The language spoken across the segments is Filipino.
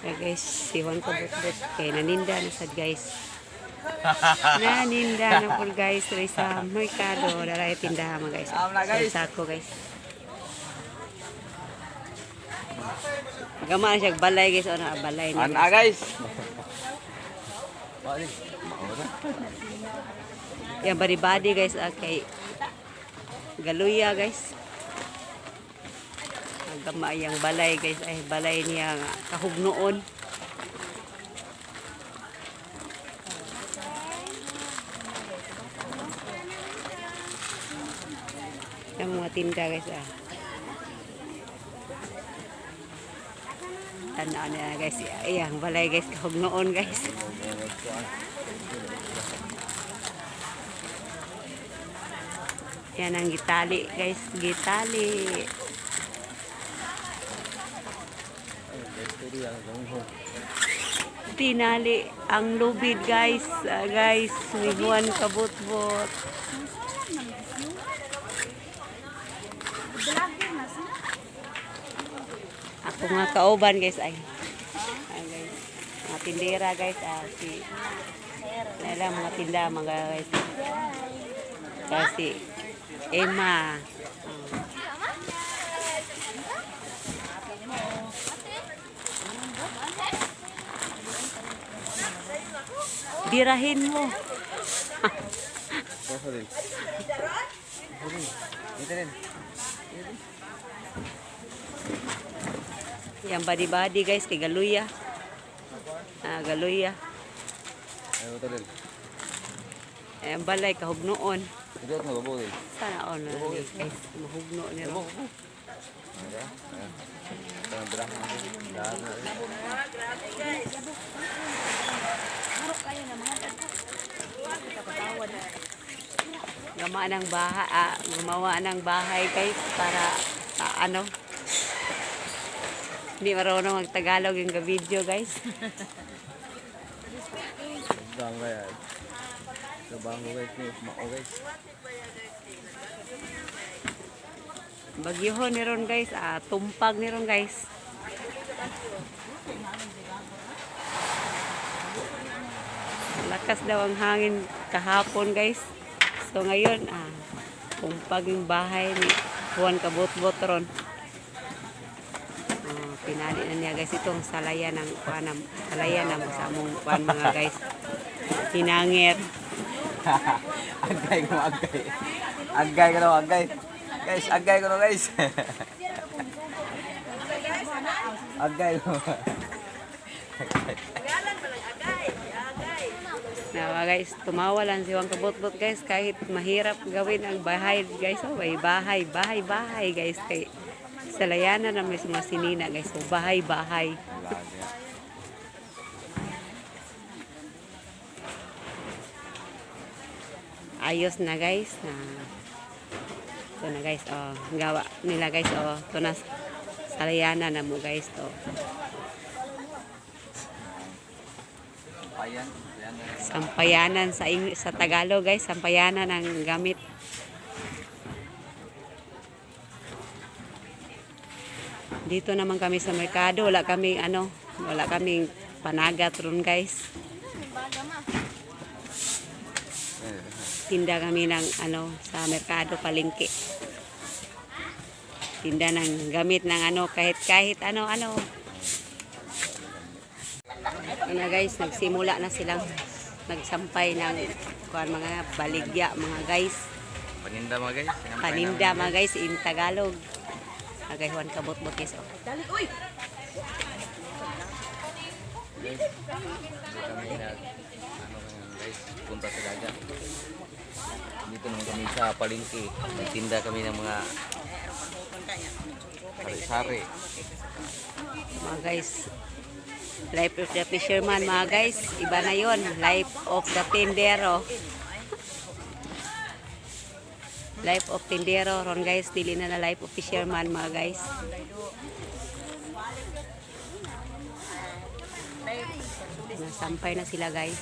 guys, si Juan kabutbot kay naninda na sad guys. Naninda na po guys diri sa merkado, daray tindahan mga guys. Sako guys. Gama siya balay guys, ano balay na. Ana guys. Yang bari-badi guys, kay Galuya guys. Gama yang balay guys, ay balay niya kahugnoon. Yung mga tinda guys Tandaan na guys, ayan balay guys, kahugnoon guys. Yan ang gitali guys, gitali. Tinali ang lubid guys, guys, ni Juan kabutbot. Ako nga kauban guys ay guys, mga tindera guys, si nila mga tinda mga guys. Kasi Emma dirahin mo. Yang badi-badi guys kay Galuya. Galuya. Ang balay kahugnoon. Sana on guys, mahugno nila. Gumawa ng bahay guys para ano. Hindi marunong mag-Tagalog yung video guys. Bagyohon ni ron guys, tumpag ni ron guys. Lakas daw ang hangin kahapon guys. So ngayon, tumpag yung bahay ni Juan kabutbot ron. Pinali na niya guys itong salayan ng salayan ng samong kuan mga guys. Hinangir. Agay ko agay. Agay ko agay. Guys, agay ko guys. Agay ko. Na guys, tumawa lang si Juan kabutbot guys kahit mahirap gawin ang bahay guys. Oh, bahay guys kay salayanan na may mga sinina guys. So bahay. Ayos na guys na. Ito na guys, gawa nila guys, ito na salayanan na mo guys to. Sampayanan sa Tagalog guys, sampayanan ng gamit. Dito naman kami sa merkado, wala kaming panagat ron guys. Tinda kami ng sa merkado palengke. Tinda ng gamit ng kahit ano. Ano guys, nagsimula na silang nagsampay ng mga baligya mga guys. Paninda mga guys In Tagalog. Agay Juan kabutbot guys. Dali, uy! Guys, punta sa dagat. Dito naman kami sa palengke. Nagtinda kami ng mga sari-sari. Mga guys, life of the fisherman mga guys. Iba na yon, life of the tindero. Life of tindero ron guys, dili na life of fisherman mga guys. Nasampay na sila guys.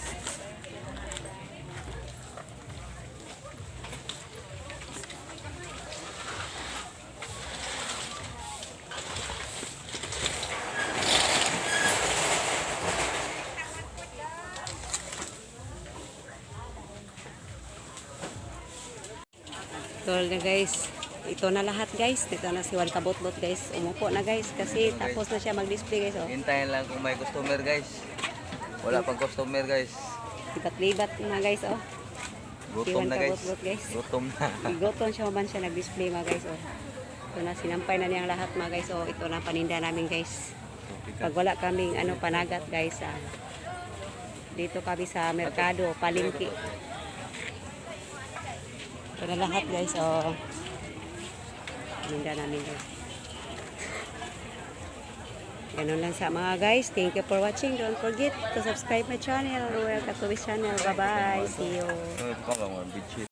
Ito na guys. Ito na lahat guys. Dito na si Juan Kabot-Bot guys. Umupo na guys kasi tapos na siya mag-display guys. Oh. Hintayin lang kung may customer guys. Wala pang customer guys. Libat-libat na guys. Oh. Gutom na guys. Kabot-Bot, guys. Gutom na. Gutom siya man siya nag-display mga guys. Oh. Ito na sinampay na niyang lahat mga guys. Oh. Ito na paninda namin guys. Pag wala kaming panagat guys. Dito kami sa merkado, palengke. Ito na lahat guys. Oh. Paninda namin guys. Ganun lang sa mga guys. Thank you for watching. Don't forget to subscribe my channel. Welcome to my channel. Bye-bye. See you. Ito pa ka mga bitchy.